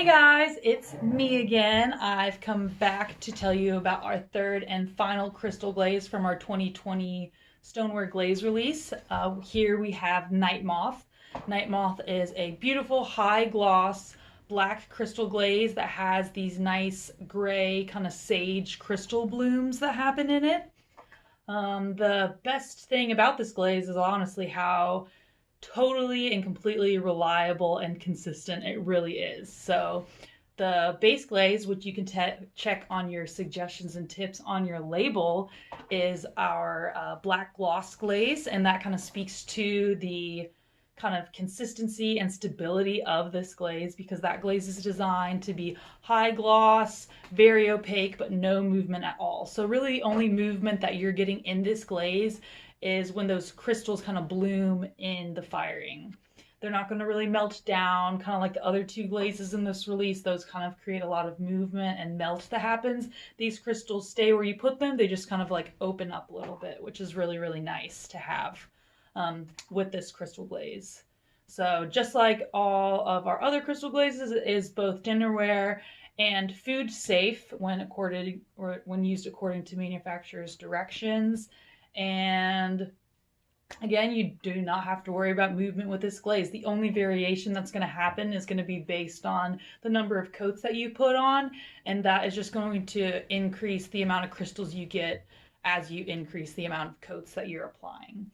Hey guys, it's me again. I've come back to tell you about our third and final crystal glaze from our 2020 Stoneware Glaze release. Here we have Night Moth. Night Moth is a beautiful high gloss black crystal glaze that has these nice gray kind of sage crystal blooms that happen in it. The best thing about this glaze is honestly how totally and completely reliable and consistent it really is. So the base glaze, which you can check on your suggestions and tips on your label, is our black gloss glaze, and that kind of speaks to the kind of consistency and stability of this glaze, because that glaze is designed to be high gloss, very opaque, but no movement at all. So really the only movement that you're getting in this glaze is when those crystals kind of bloom in the firing. They're not going to really melt down, kind of like the other two glazes in this release. Those kind of create a lot of movement and melt that happens. These crystals stay where you put them. They just kind of like open up a little bit, which is really, really nice to have with this crystal glaze. So just like all of our other crystal glazes, it is both dinnerware and food safe when used according to manufacturer's directions. And again, you do not have to worry about movement with this glaze. The only variation that's going to happen is going to be based on the number of coats that you put on, and that is just going to increase the amount of crystals you get as you increase the amount of coats that you're applying.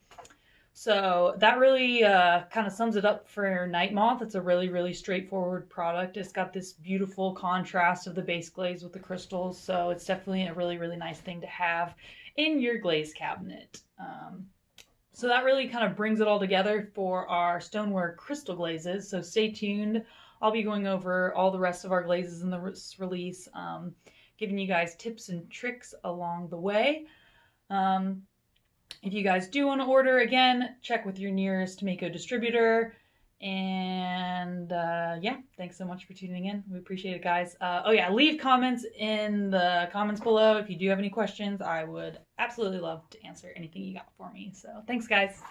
So that really kind of sums it up for Night Moth. It's a really, really straightforward product. It's got this beautiful contrast of the base glaze with the crystals, so it's definitely a really, really nice thing to have in your glaze cabinet. So that really kind of brings it all together for our Stoneware crystal glazes. So stay tuned. I'll be going over all the rest of our glazes in the release, giving you guys tips and tricks along the way. If you guys do want to order, again, check with your nearest Mako distributor. And yeah, thanks so much for tuning in. We appreciate it, guys. Oh yeah, leave comments in the comments below. If you do have any questions, I would absolutely love to answer anything you got for me. So thanks, guys.